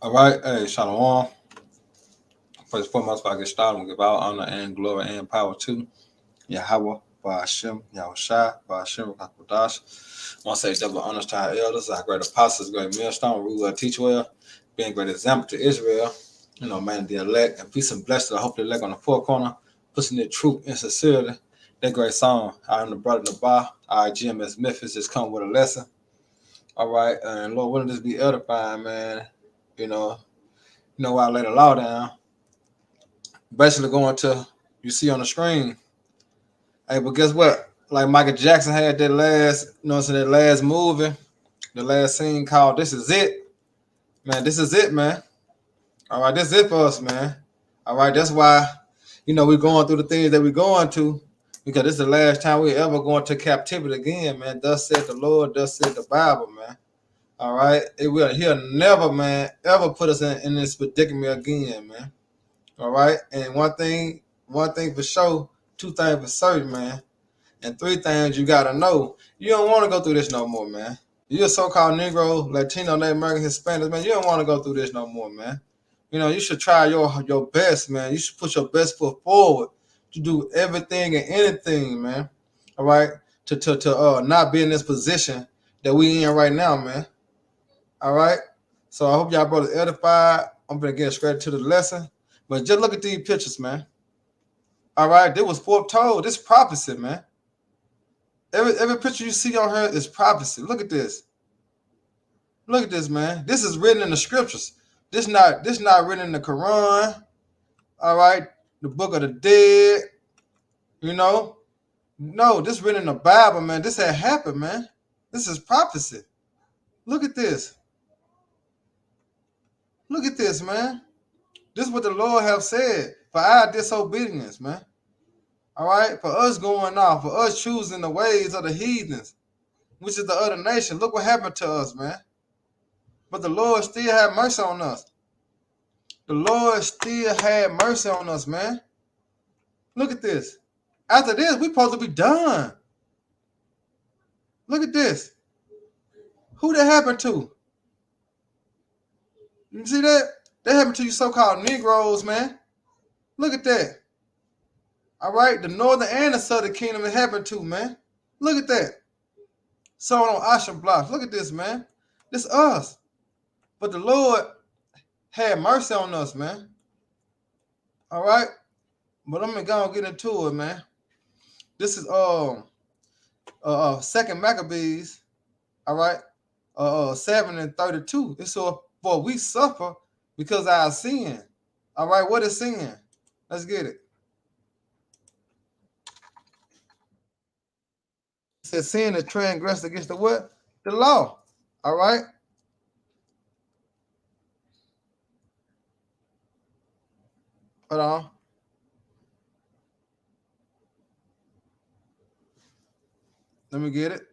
All right, hey, Shalom. First and foremost, before I get started, we give all honor and glory and power to Yahweh, Ba'ashem, Yahushai, Ba'ashem, Hakodash. I want to say double honors to our elders, our great apostles, great millstone, ruler, teach well, being a great example to Israel, man, the elect, and peace and blessings. I hope the elect on the four corner, pushing the truth and sincerity. That great song, I am the brother in the bar, our GMS Memphis, just come with a lesson. All right, and Lord willing, this be edifying, man. You know, why I lay the law down. Basically going to you see on the screen. Hey, but guess what? Like Michael Jackson had that last, that last movie, the last scene called "This Is It." Man, this is it, man. All right, this is it for us, man. All right, that's why, we're going through the things that we're going to, because this is the last time we're ever going to captivity again, man. Thus said the Lord, thus said the Bible, man. All right, he'll never, man, ever put us in this predicament again, man. All right, and one thing for sure, two things for certain, man, and three things you gotta know. You don't want to go through this no more, man. You're a so-called Negro, Latino, Native American, Hispanic, man. You don't want to go through this no more, man. You should try your best, man. You should put your best foot forward to do everything and anything, man. All right, to not be in this position that we in right now, man. All right. So I hope y'all brothers edified. I'm gonna get straight to the lesson. But just look at these pictures, man. All right, this was foretold. This prophecy, man. Every picture you see on her is prophecy. Look at this. Look at this, man. This is written in the scriptures. This not written in the Quran. All right, the Book of the Dead. No, this written in the Bible, man. This had happened, man. This is prophecy. Look at this. Look at this, man. This is what the Lord have said for our disobedience, man. All right, for us going off, for us choosing the ways of the heathens, which is the other nation. Look what happened to us, man. But the Lord still had mercy on us. The Lord still had mercy on us, man. Look at this. After this, we supposed to be done. Look at this. Who that happened to? You see that? That happened to you so-called Negroes, man. Look at that. All right, the northern and the southern kingdom it happened to, man. Look at that. Someone on ocean blocks. Look at this, man. This us. But the Lord had mercy on us, man. All right. But I'm gonna go and get into it, man. This is Second Maccabees, all right, 7:32. It's so for we suffer because our sin. All right, what is sin? Let's get it. It says sin is transgressed against the what? The law. All right. Hold on. Let me get it.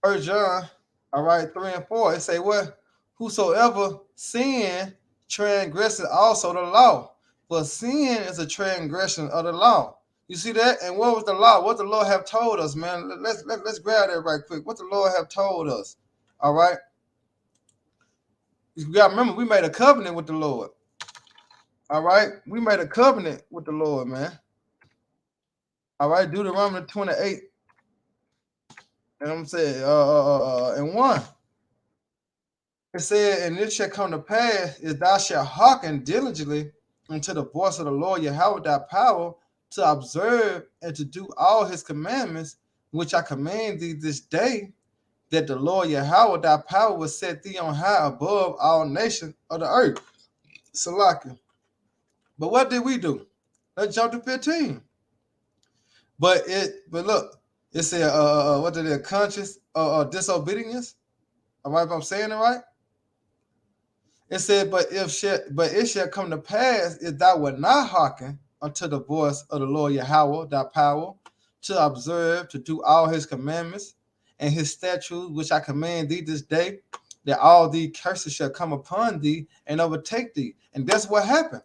First John, all right, 3 and 4. It say what? Whosoever sin transgresses also the law. But sin is a transgression of the law. You see that? And what was the law? What the Lord have told us, man? Let's grab that right quick. What the Lord have told us. All right. You got to remember, we made a covenant with the Lord. All right. We made a covenant with the Lord, man. All right. Deuteronomy 28. And I'm saying, and 1. It said, and it shall come to pass if thou shalt hearken diligently unto the voice of the Lord Yahweh thy power to observe and to do all his commandments, which I command thee this day, that the Lord Yahweh thy power will set thee on high above all nations of the earth. Salaki. But what did we do? Let's jump to 15. But look, it said what did it conscious disobedience? All right, if I'm saying it right? It said, but it shall come to pass if thou wilt not hearken unto the voice of the Lord Yahweh, thy power, to observe, to do all his commandments and his statutes, which I command thee this day, that all these curses shall come upon thee and overtake thee. And that's what happened.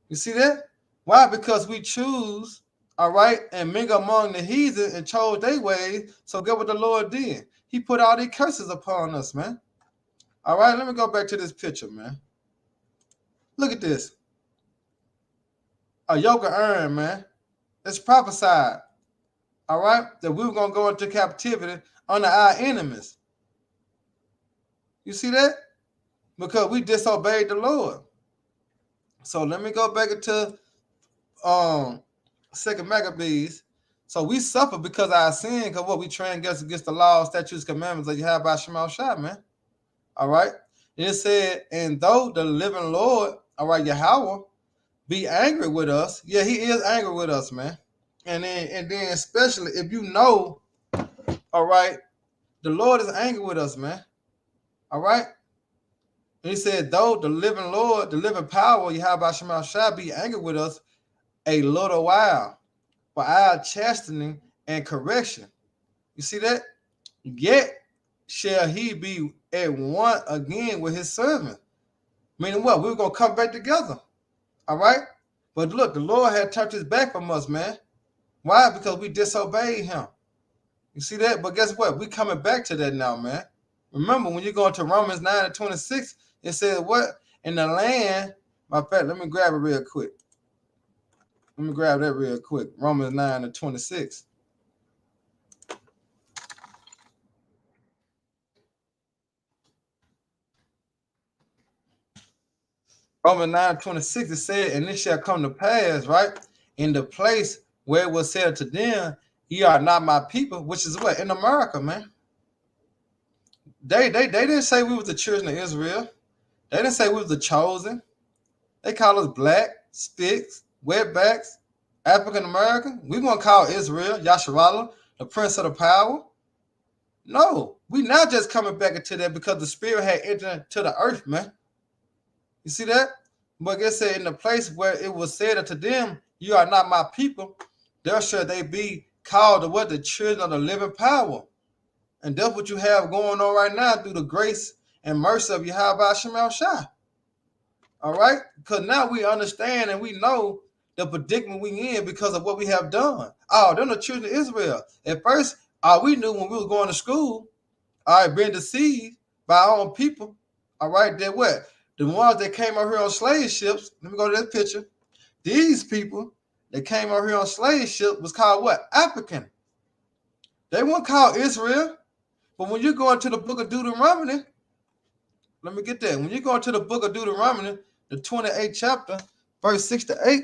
You see that? Why? Because we choose, all right, and mingle among the heathen and chose their ways. So get what the Lord did. He put all these curses upon us, man. All right, let me go back to this picture, man. Look at this. A yoke of iron, man. It's prophesied, all right, that we were going to go into captivity under our enemies. You see that? Because we disobeyed the Lord. So let me go back into Second Maccabees. So we suffer because of our sin, because what we transgress against the law, statutes, commandments that you have by Shema Shah, man. All right. It said, and though the living Lord, all right, Yahweh, be angry with us. Yeah, he is angry with us, man. And then especially if you know, all right, the Lord is angry with us, man. All right. And he said, though the living Lord, the living power, Yahweh Shema shall be angry with us a little while for our chastening and correction. You see that? Yet shall he be at one again with his servant. Meaning what? We're going to come back together. All right? But look, the Lord had turned his back from us, man. Why? Because we disobeyed him. You see that? But guess what? We coming back to that now, man. Remember, when you go into Romans 9 and 26, it says what? In the land, matter of fact, let me grab it real quick. Let me grab that real quick. Romans 9 and 26. Romans 9, 26, it said, and it shall come to pass, right? In the place where it was said to them, ye are not my people, which is what? In America, man. They didn't say we was the children of Israel. They didn't say we was the chosen. They call us black, sticks, wetbacks, African American. We won't call Israel, Yasharallah, the prince of the power. No, we not just coming back into that because the spirit had entered into the earth, man. You see that? But it said, in the place where it was said unto them, you are not my people, there shall they be called what? The children of the living power. And that's what you have going on right now through the grace and mercy of Yahweh Shema Shah. All right? Because now we understand and we know the predicament we in because of what we have done. Oh, they're the children of Israel. At first, all we knew when we was going to school, all right, being deceived by our own people, all right, they're what? The ones that came over here on slave ships, let me go to that picture. These people that came over here on slave ship was called what? African. They weren't called Israel. But when you go into the book of Deuteronomy, let me get that. When you go into the book of Deuteronomy, the 28th chapter, verse 6 to 8,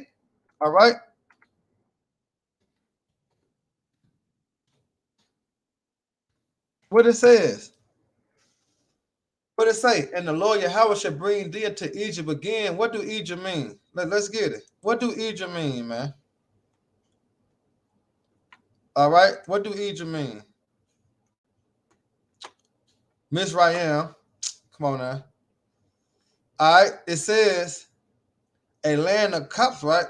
all right? What it says? What it say? And the Lord Yahweh shall bring thee into Egypt again. What do Egypt mean? Let's get it. What do Egypt mean, man? All right. What do Egypt mean? Miss Ryan. Come on now. All right. It says a land of cups, right?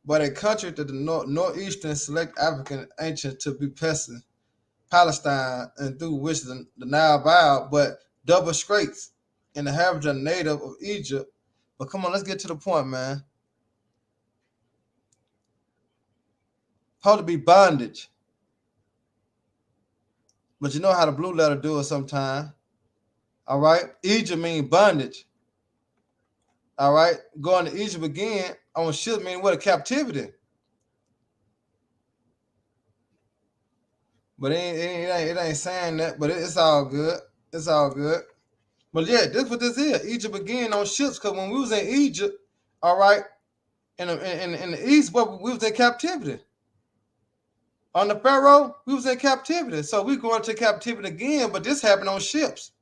But a country to the northeastern select African ancient to be peasant, Palestine, and through which the Nile bowed, but double straits in the habit native of Egypt. But come on, let's get to the point, man. Supposed to be bondage. But you know how the blue letter do it sometimes. All right. Egypt means bondage. All right. Going to Egypt again on ship mean what? A captivity. But it ain't saying that, but it's all good. It's all good. But yeah, this what this is. Egypt again on ships, because when we was in Egypt, all right, in the east, but we was in captivity. On the Pharaoh, we was in captivity. So we going to captivity again, but this happened on ships.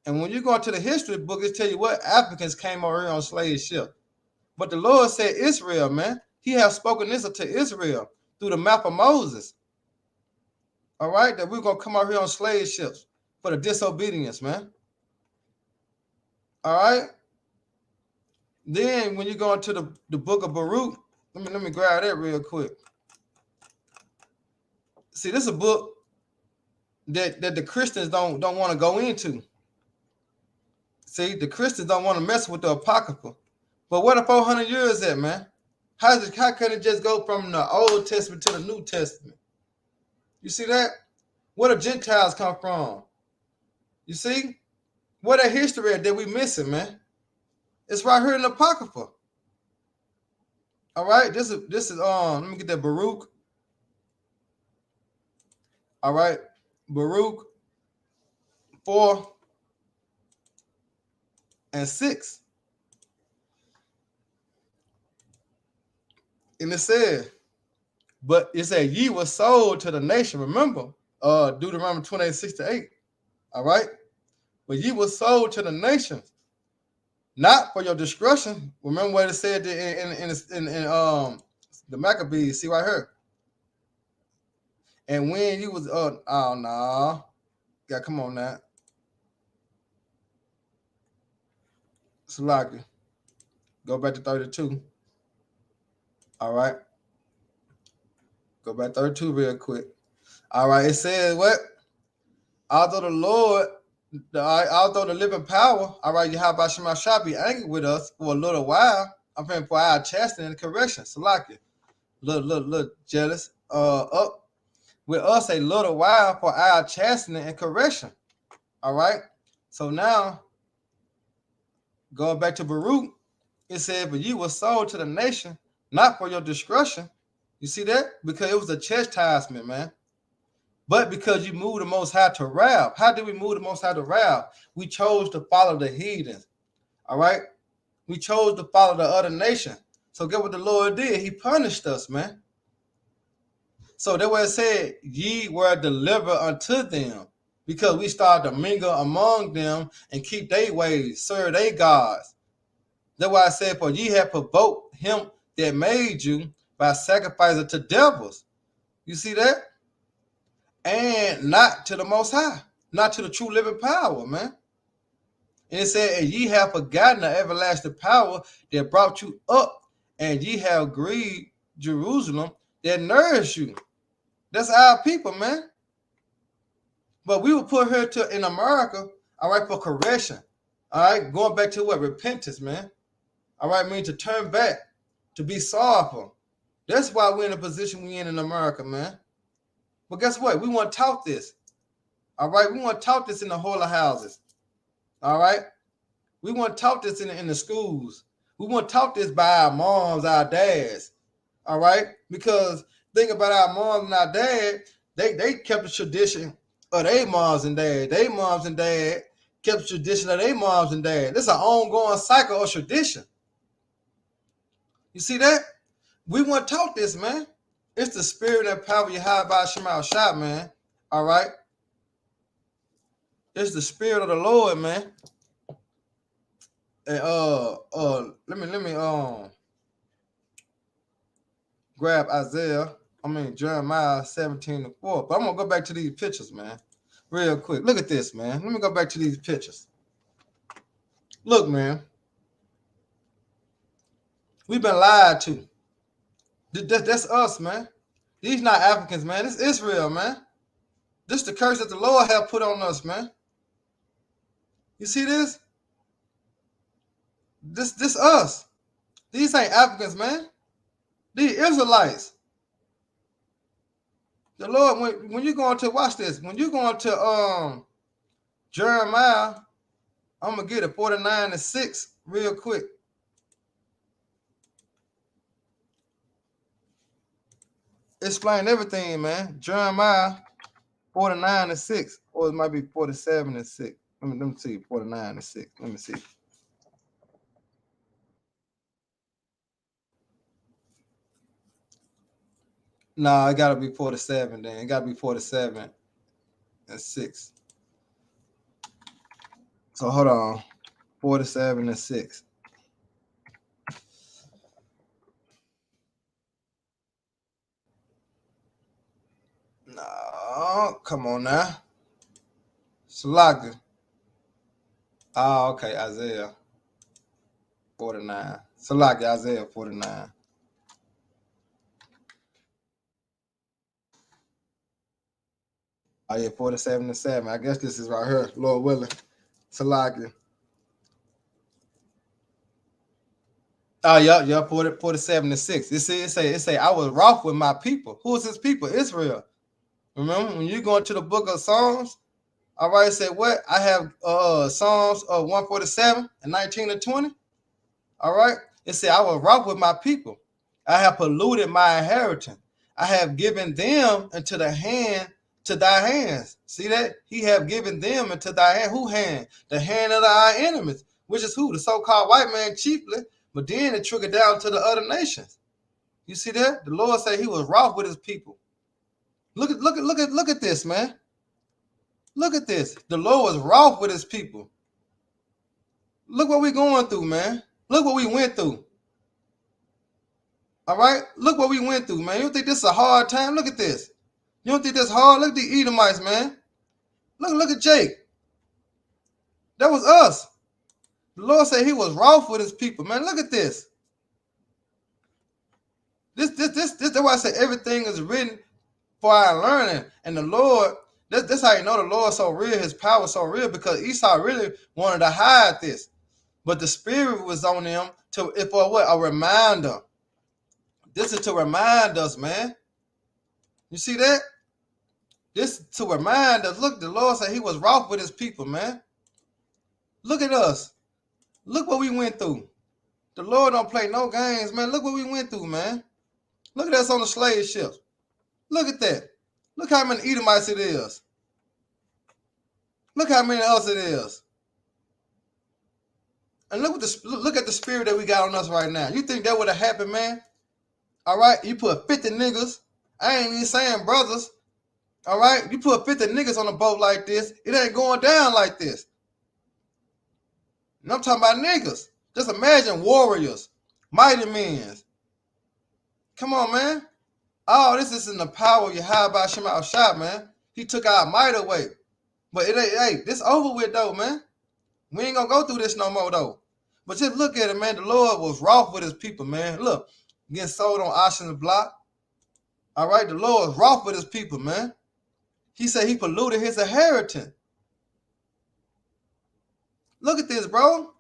And when you go into the history book, it tell you what Africans came over here on slave ship. But the Lord said Israel, man. He has spoken this to Israel through the mouth of Moses. All right, that we're going to come out here on slave ships for the disobedience, man. All right. Then when you go into the book of Baruch, let me grab that real quick. See, this is a book that the Christians don't want to go into. See, the Christians don't want to mess with the Apocrypha. But where the 400 years at, man? How can it just go from the Old Testament to the New Testament? You see that? Where the Gentiles come from? You see? What that history that we missing, man? It's right here in the Apocrypha. All right, this is let me get that Baruch. All right, Baruch 4 and 6. And it said, but it said ye were sold to the nation. Remember, Deuteronomy 28:6-8. All right, but ye were sold to the nations, not for your destruction. Remember what it said in the Maccabees. See right here. And when you was oh no, yeah, come on now, Salaki, go back to 32. All right, go back to 32 real quick. All right, it says what? Although the living power, all right, Yahweh Shema shall be angry with us for a little while. I'm praying for our chastening and correction. Salaki, little jealous. Up with us a little while for our chastening and correction. All right. So now, going back to Baruch, it said, "But you were sold to the nation, not for your destruction." You see that? Because it was a chastisement, man. But because you moved the Most High to wrath. How did we move the Most High to wrath? We chose to follow the heathens. All right? We chose to follow the other nation. So get what the Lord did. He punished us, man. So that's why it said, ye were delivered unto them. Because we started to mingle among them and keep their ways, serve their gods. That's why I said, for ye have provoked him that made you by sacrificing to devils. You see that? And not to the Most High, not to the true living power, man. And it said, and ye have forgotten the everlasting power that brought you up, and ye have grieved Jerusalem that nourished you. That's our people, man. But we were put here in America, all right, for correction. All right, going back to what? Repentance, man. All right, mean to turn back, to be sorrowful. That's why we're in the position we're in America, man. But guess what? We want taught this. All right, we want taught this in the holy houses. All right, we want taught this in the schools. We want taught this by our moms, our dads. All right, because think about our moms and our dad. They kept the tradition of their moms and dad. Their moms and dad kept the tradition of their moms and dad. This is an ongoing cycle of tradition. You see that? We weren't taught this, man. It's the spirit and power you have by Shema Shah, man. All right. It's the spirit of the Lord, man. And let me grab Jeremiah 17:4. But I'm gonna go back to these pictures, man. Real quick. Look at this, man. Let me go back to these pictures. Look, man. We've been lied to. That's us, man. These not Africans, man. This is Israel, man. This is the curse that the Lord have put on us, man. You see this? This us. These ain't Africans, man. These Israelites. The Lord, when you're going to watch this, when you're going to Jeremiah, I'm gonna get it 49:6 real quick. Explain everything, man. Jeremiah 49:6, or it might be 47:6. Let me see, 49:6. Let me see. No, it gotta be 47 then. It gotta be 47:6. So hold on. 47:6. No, come on now. Salaga. Oh, okay, Isaiah 49. Salaga, Isaiah 49. Oh yeah, 47:7. I guess this is right here, Lord willing. Salaga. Oh, yeah, 47-6. It say, I was wroth with my people. Who is his people? Israel. Remember, when you go into the book of Psalms, all right, it said what? I have Psalms 147 and 19 and 20. All right. It said, I was wroth with my people. I have polluted my inheritance. I have given them into the hand to thy hands. See that? He have given them into thy hand. Who hand? The hand of our enemies, which is who? The so-called white man chiefly, but then it trickled down to the other nations. You see that? The Lord said he was wroth with his people. Look at this, man. Look at this. The Lord was wroth with his people. Look what we're going through, man. Look what we went through. All right? Look what we went through, man. You don't think this is a hard time? Look at this. You don't think this hard? Look at the Edomites, man. Look at Jake. That was us. The Lord said he was wroth with his people, man. Look at this. This that's why I say everything is written for our learning. And the Lord, that's how you know the Lord so real, his power so real, because Esau really wanted to hide this. But the spirit was on him for what? A reminder. This is to remind us, man. You see that? This to remind us. Look, the Lord said he was wroth with his people, man. Look at us. Look what we went through. The Lord don't play no games, man. Look what we went through, man. Look at us on the slave ships. Look at that. Look how many Edomites it is. Look how many else it is. And look at the spirit that we got on us right now. You think that would have happened, man? All right, you put 50 niggas. I ain't even saying brothers. All right, you put 50 niggas on a boat like this. It ain't going down like this. And I'm talking about niggas. Just imagine warriors, mighty men. Come on, man. All this is in the power of Yahweh Shem Shah, man. He took our might away. But it ain't, hey, this over with though, man. We ain't gonna go through this no more though. But just look at it, man. The Lord was wroth with his people, man. Look, getting sold on auction block. All right, the Lord was wroth with his people, man. He said he polluted his inheritance. Look at this, bro.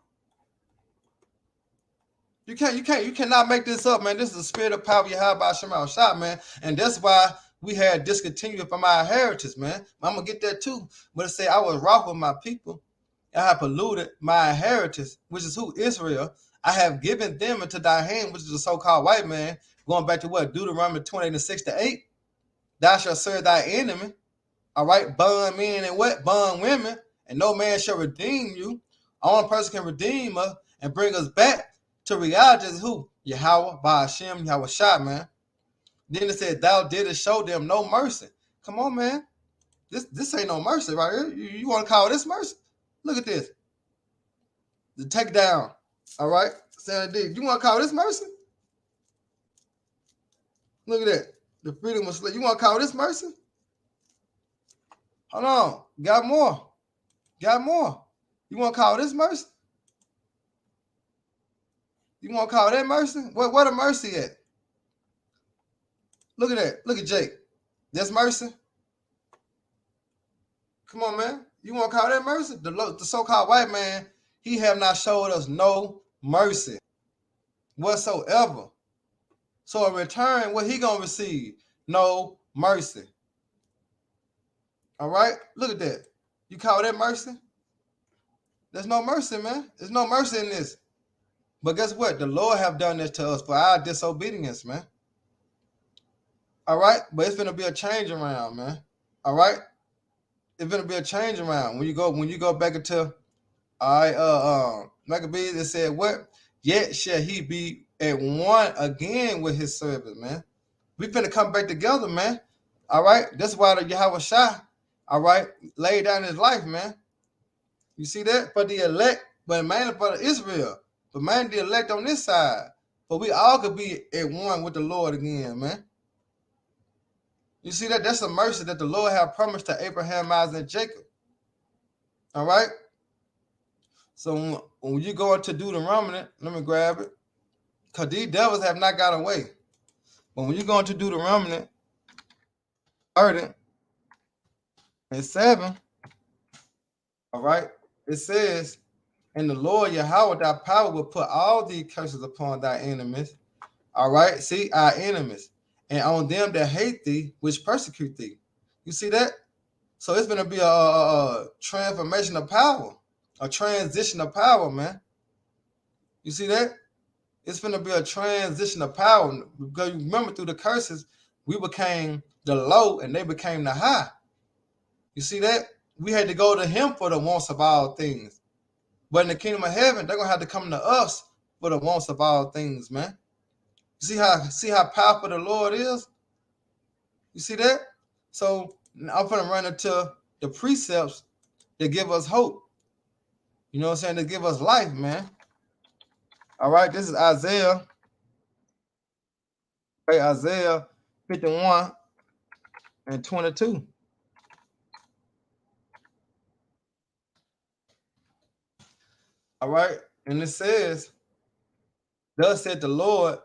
You cannot make this up, man. This is the spirit of power you have by Shemal Shah, man. And that's why we had discontinued from our inheritance, man. I'm gonna get that too. But it say I was wroth with my people. I have polluted my inheritance, which is who? Israel. I have given them into thy hand, which is the so-called white man. Going back to what? Deuteronomy 28:6-8. Thou shalt serve thy enemy. All right, bond men and what? Bond women, and no man shall redeem you. Only person can redeem us and bring us back to reality is who? Yahweh, by Hashem, Yahweh Shah, man. Then it said, thou didst show them no mercy. Come on, man. This ain't no mercy right here. You want to call this mercy? Look at this. The takedown. All right? You want to call this mercy? Look at that. The freedom of slave. You want to call this mercy? Hold on. Got more. You want to call this mercy? You want to call that mercy? What a mercy at? Look at that. Look at Jake. That's mercy. Come on, man. You want to call that mercy? The so-called white man, he have not showed us no mercy whatsoever. So in return, what he going to receive? No mercy. All right? Look at that. You call that mercy? There's no mercy, man. There's no mercy in this. But guess what? The Lord have done this to us for our disobedience, man. All right? But it's going to be a change around, man. All right? It's going to be a change around. When you go back into, all right, Maccabees, it said what? Yet shall he be at one again with his servant, man. We finna come back together, man. All right? That's why the Yahweh Shah, all right, laid down his life, man. You see that? For the elect, but mainly for Israel. But man, the elect on this side. But we all could be at one with the Lord again, man. You see that? That's a mercy that the Lord have promised to Abraham, Isaac, and Jacob. All right? So when you go into Deuteronomy, let me grab it. Because these devils have not got away. But when you go into Deuteronomy 30:7, all right, it says, And the Lord Yahweh thy power will put all these curses upon thy enemies. All right, see, our enemies, and on them that hate thee, which persecute thee. You see that? So it's gonna be a transformation of power, a transition of power, man. You see that? It's gonna be a transition of power. Because you remember through the curses, we became the low and they became the high. You see that? We had to go to him for the wants of all things. But in the kingdom of heaven, they're gonna have to come to us for the wants of all things, man. You see how powerful the Lord is? You see that? So I'm gonna run into the precepts that give us hope. You know what I'm saying? That give us life, man. All right, this is Isaiah. Right, Isaiah 51 and 22. All right, and it says, "Thus said the Lord,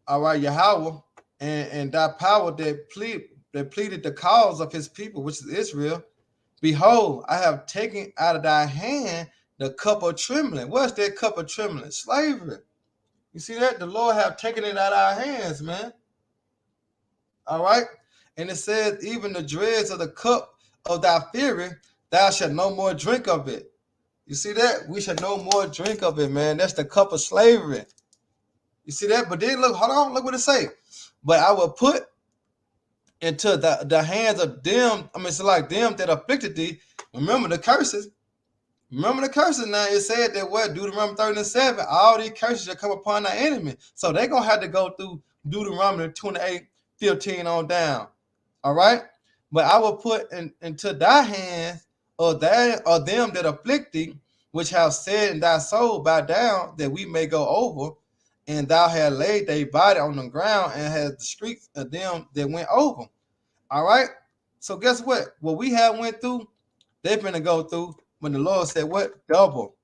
all right, Yahweh, and thy power that pleaded the cause of his people, which is Israel. Behold, I have taken out of thy hand the cup of trembling." What's that cup of trembling? Slavery. You see that? The Lord have taken it out of our hands, man. All right. And it says, even the dregs of the cup of thy fury, thou shalt no more drink of it. You see that? We shall no more drink of it, man. That's the cup of slavery. You see that? But then look, hold on, look what it say. But I will put into the hands of them, I mean, it's like them that afflicted thee. Remember the curses. Remember the curses now. It said that what? Deuteronomy 37, all these curses that come upon our enemy. So they're going to have to go through Deuteronomy 28, 15 on down. All right? But I will put into thy hands of them that afflict thee, which have said in thy soul, bow down, that we may go over. And thou hast laid thy body on the ground and has the streets of them that went over. All right? So guess what? What we have went through, they're going to go through when the Lord said what? Double.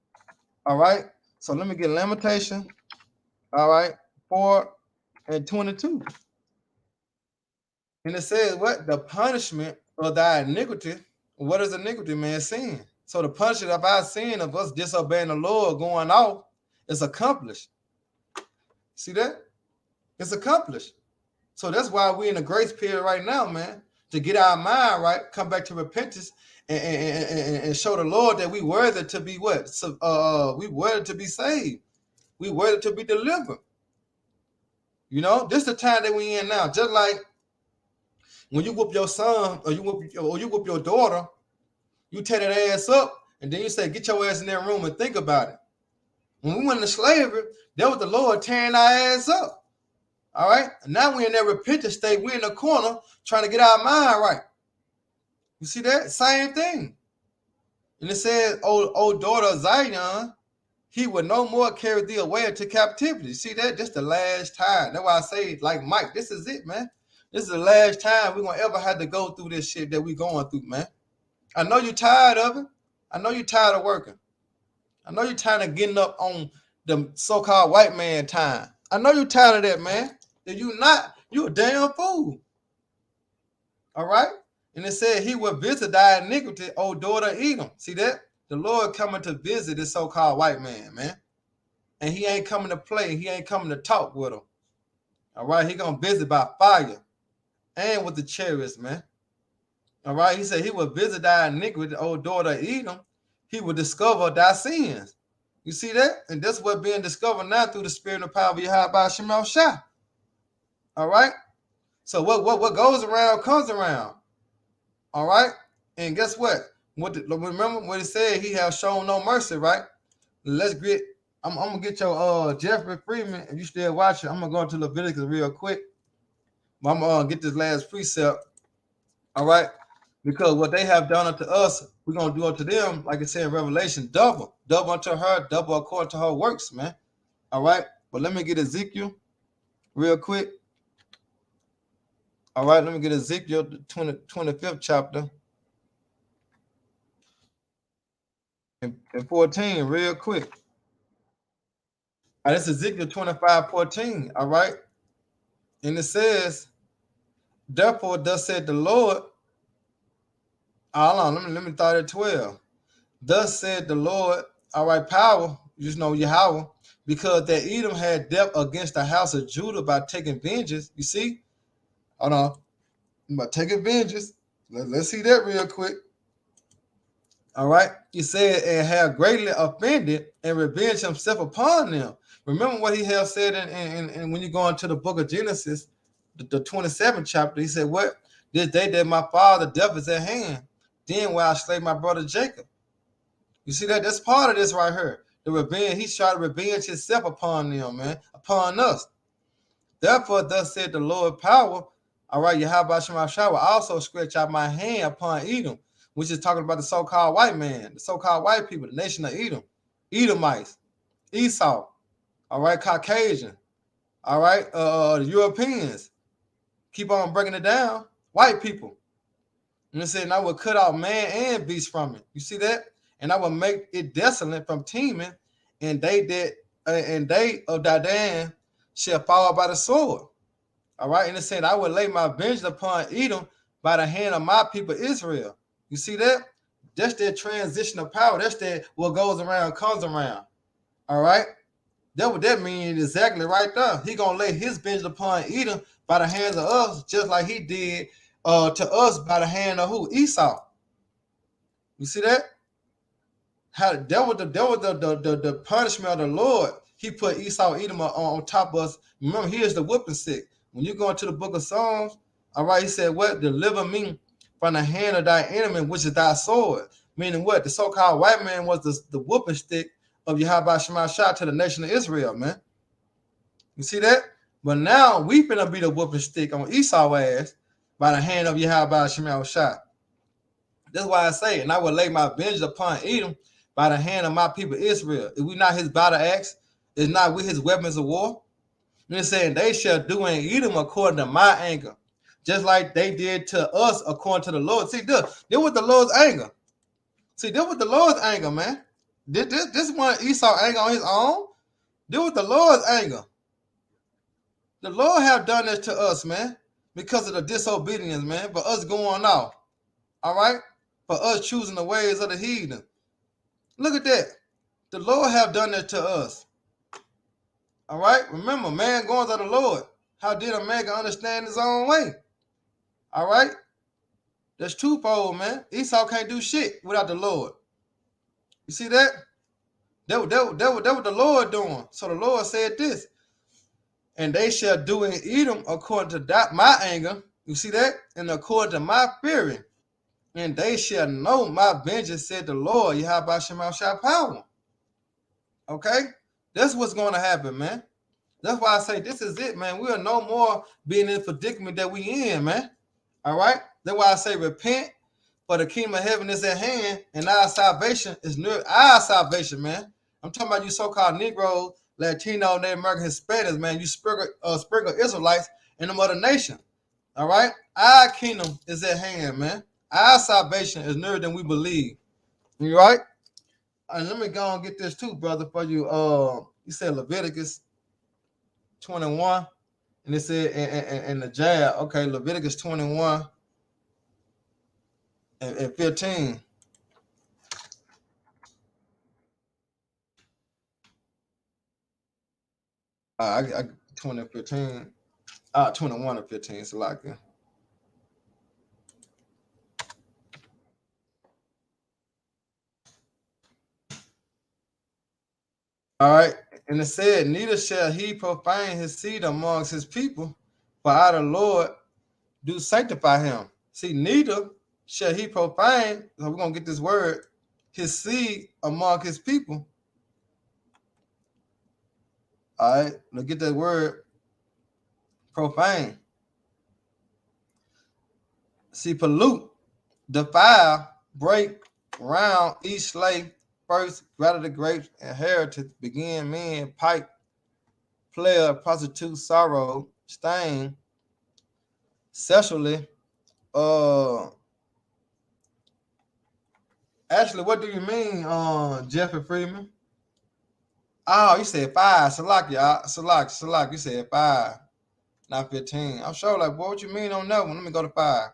All right? So let me get Lamentation. All right? 4 and 22. And it says what? The punishment of thy iniquity. What is iniquity, man? Sin. So the punishment of our sin, of us disobeying the Lord, going off, is accomplished. See that? It's accomplished. So that's why we're in a grace period right now, man. To get our mind right, come back to repentance, and show the Lord that we worthy to be what? So we worthy to be saved. We worthy to be delivered. You know, this is the time that we in now. Just like when you whoop your son or you whoop your daughter, you tear that ass up, and then you say, get your ass in that room and think about it. When we went into slavery, that was the Lord tearing our ass up. All right? And now we're in that repentant state. We're in the corner trying to get our mind right. You see that? Same thing. And it says, O daughter of Zion, he will no more carry thee away into captivity. See that? Just the last time. That's why I say, like Mike, this is it, man. This is the last time we're going to ever have to go through this shit that we're going through, man. I know you're tired of it. I know you're tired of working. I know you're tired of getting up on the so-called white man time. I know you're tired of that, man. If you not, you a damn fool. All right? And it said, he will visit thy iniquity, O daughter of Edom. See that? The Lord coming to visit this so-called white man, man. And he ain't coming to play. He ain't coming to talk with him. All right? He going to visit by fire and with the chariots, man. All right? He said he will visit thy iniquity, O daughter of Edom. He will discover thy sins. You see that? And that's what's being discovered now through the spirit and power of Yahweh Shema Shah. All right? So what goes around comes around. All right? And guess what? Remember what it said? He has shown no mercy, right? Let's get, I'm going to get your Jeffrey Freeman. If you still watching, I'm going to go into Leviticus real quick. I'm going to get this last precept. All right? Because what they have done unto us, we're going to do unto them, like it said in Revelation, double. Double unto her, double according to her works, man. All right? But let me get Ezekiel real quick. All right, let me get Ezekiel, the 25th chapter. And 14, real quick. All right, this is Ezekiel 25:14. All right. And it says, therefore, thus said the Lord. Hold on, let me start at 12. Thus said the Lord, all right, power, you know, Yahweh, because that Edom had dealt against the house of Judah by taking vengeance. You see? Hold on. By taking vengeance. Let's see that real quick. All right. He said, and have greatly offended and revenged himself upon them. Remember what he had said in when you go into the book of Genesis, the 27th chapter, he said, what? This day that my father death is at hand. Then will I slay my brother Jacob. You see that? That's part of this right here. The revenge. He's trying to revenge himself upon them, man, upon us. Therefore, thus said the Lord power, all right, Yahweh Shema Shah will also stretch out my hand upon Edom, which is talking about the so-called white man, the so-called white people, the nation of Edom, Edomites, Esau, all right, Caucasian, all right, the Europeans. Keep on breaking it down. White people. And it said, and I will cut out man and beast from it. You see that? And I will make it desolate from teeming, and they of Dadan shall fall by the sword. All right, and it said, I will lay my vengeance upon Edom by the hand of my people Israel. You see that? That's that transition of power. That's that what goes around comes around. All right, that what that means exactly right there. He gonna lay his vengeance upon Edom by the hands of us, just like he did to us by the hand of who? Esau. You see that? How that was the punishment of the Lord. He put Esau, Edom on top of us. Remember, he is the whooping stick. When you go into the book of Psalms, all right, he said, what? Deliver me from the hand of thy enemy, which is thy sword. Meaning what? The so-called white man was the whooping stick of Yahweh Shema Shah to the nation of Israel, man. You see that? But now we finna be the whooping stick on Esau's ass by the hand of Yahweh Shema Shah. That's why I say, and I will lay my vengeance upon Edom by the hand of my people Israel. If we not his battle axe, is not with his weapons of war. And it's saying they shall do in Edom according to my anger, just like they did to us according to the Lord. See, this was the Lord's anger. See, this was the Lord's anger, man. This one Esau anger on his own. This was the Lord's anger. The Lord have done this to us, man, because of the disobedience, man, for us going off. All right? For us choosing the ways of the heathen. Look at that. The Lord have done that to us. All right? Remember, man going to the Lord. How did a man can understand his own way? All right? That's twofold, man. Esau can't do shit without the Lord. You see that? That what the Lord doing. So the Lord said this. And they shall do in Edom according to that, my anger. You see that? And according to my fury. And they shall know my vengeance, said the Lord, Yahweh Shema Shah power. Okay? That's what's going to happen, man. That's why I say this is it, man. We are no more being in the predicament that we in, man. All right? That's why I say repent, for the kingdom of heaven is at hand, and our salvation is near. Our salvation, man. I'm talking about you so-called Negroes, Latino, Native American, Hispanics, man. You sprinkle Israelites in the mother nation. All right? Our kingdom is at hand, man. Our salvation is nearer than we believe. You right? And let me go and get this too, brother, for you. You said Leviticus 21, and it said in the jab. Okay, Leviticus 21 and 15. I 20 and 15. 21 and 15. So like it. All right, and it said, neither shall he profane his seed amongst his people, for I the Lord do sanctify him. See, neither shall he profane, so we're going to get this word, his seed among his people. All right, let's get that word, profane. See, pollute, defile, break, round, eat, slay, first, gather the grapes, inheritance, begin, men, pipe, player, prostitute, sorrow, stain, sexually. Actually, what do you mean, Jeffrey Freeman? Oh, you said 5. Salak, y'all. Salak, you said 5, not 15. I'm sure, like, boy, what you mean on that one? Let me go to 5.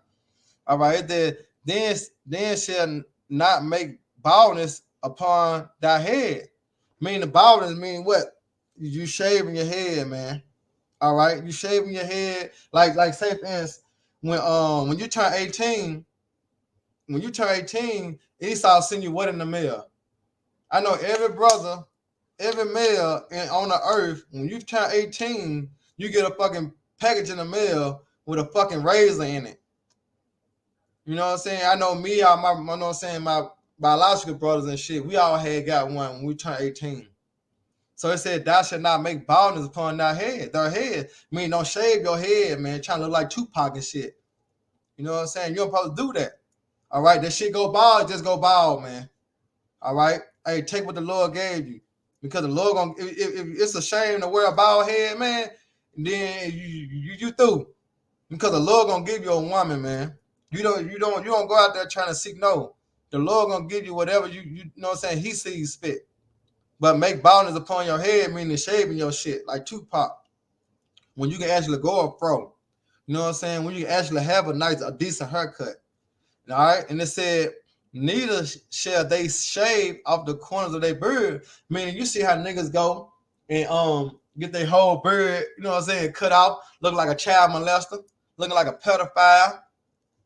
All right, then shall not make baldness upon thy head. Meaning the baldness mean what? You shaving your head, man. All right, you shaving your head, like say for instance, when you turn 18, Esau send you what in the mail? I know every brother, every male on the earth, when you turn 18, you get a fucking package in the mail with a fucking razor in it. You know what I'm saying? I know me, I know what I'm saying, my biological brothers and shit, we all had got one when we turned 18. So it said, thou shalt not make baldness upon their head. Mean don't shave your head, man, trying to look like Tupac and shit. You know what I'm saying? You don't supposed to do that. All right, that shit go bald, just go bald, man. All right? Hey, take what the Lord gave you. Because the Lord gonna, if it's a shame to wear a bald head, man, then you through. Because the Lord gonna give you a woman, man. You don't go out there trying to seek no. The Lord gonna give you whatever you know what I'm saying, he sees fit. But make baldness upon your head, meaning shaving your shit like Tupac. When you can actually go a pro. You know what I'm saying? When you can actually have a decent haircut. All right. And it said, neither shall they shave off the corners of their beard. Meaning you see how niggas go and get their whole beard, you know what I'm saying, cut off, look like a child molester, looking like a pedophile.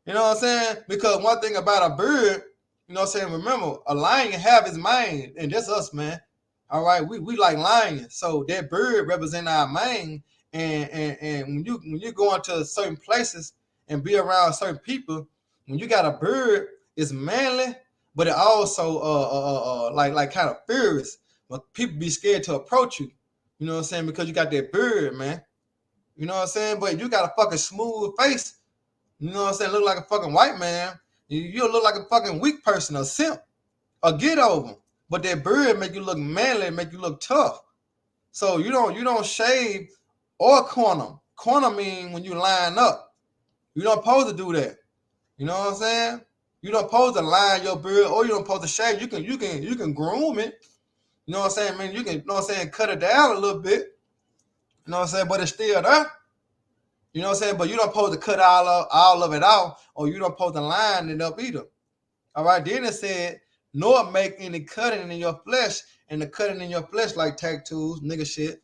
You know what I'm saying? Because one thing about a beard, you know what I'm saying, remember, a lion have his mane, and that's us, man. All right, we like lions. So that beard represent our mane. And when you go into certain places and be around certain people, when you got a beard, it's manly, but it also like kind of furious. But people be scared to approach you. You know what I'm saying? Because you got that beard, man. You know what I'm saying? But you got a fucking smooth face. You know what I'm saying? Look like a fucking white man. You'll look like a fucking weak person, a simp, a get over. But that beard make you look manly, make you look tough. So you don't shave or corner. Corner mean when you line up. You don't supposed to do that. You know what I'm saying? You don't supposed to line your beard or you don't supposed to shave. You can groom it. You know what I'm saying? Man, you can, you know what I'm saying, cut it down a little bit. You know what I'm saying? But it's still there. You know what I'm saying? But you don't supposed to cut all of it off, or you don't supposed to line it up either. All right. Then it said, nor make any cutting in your flesh, and the cutting in your flesh like tattoos, nigga shit.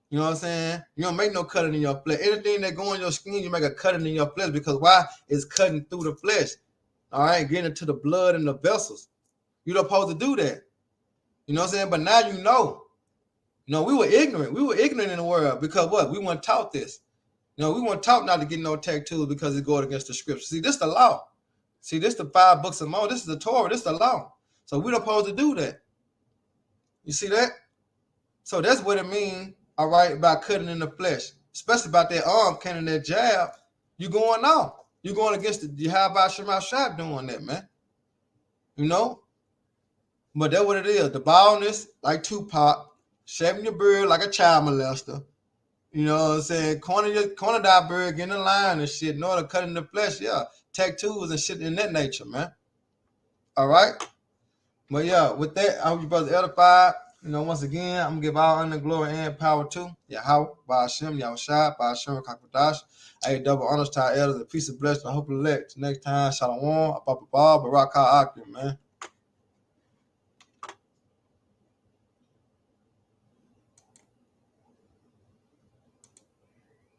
You know what I'm saying? You don't make no cutting in your flesh. Anything that go in your skin, you make a cutting in your flesh because why? It's cutting through the flesh. All right, getting into the blood and the vessels. You don't supposed to do that. You know what I'm saying? But now you know. You know, we were ignorant. We were ignorant in the world because what? We weren't taught this. You know, we weren't taught not to get no tattoos because it's going against the scripture. See, this is the law. See, this is the 5 books of Moses. This is the Torah. This is the law. So we don't supposed to do that. You see that? So that's what it means, all right, about cutting in the flesh. Especially about that arm cannon, that jab. You going off. You're going against the how about Shema Shab doing that, man? You know? But that's what it is. The baldness, like Tupac, shaving your beard like a child molester. You know what I'm saying? Corner that beard, getting in line and shit. In order to cut in the flesh, yeah. Tattoos and shit in that nature, man. All right? But yeah, with that, I hope you brothers edified. You know, once again, I'm going to give all honor, glory, and power to Yahweh, by Hashem, Yahushua, by Hashem, Kakadash. I double honors to our elders, a peace of blessing, I hope elect. Next time, Shalom, Abba, Barak, man.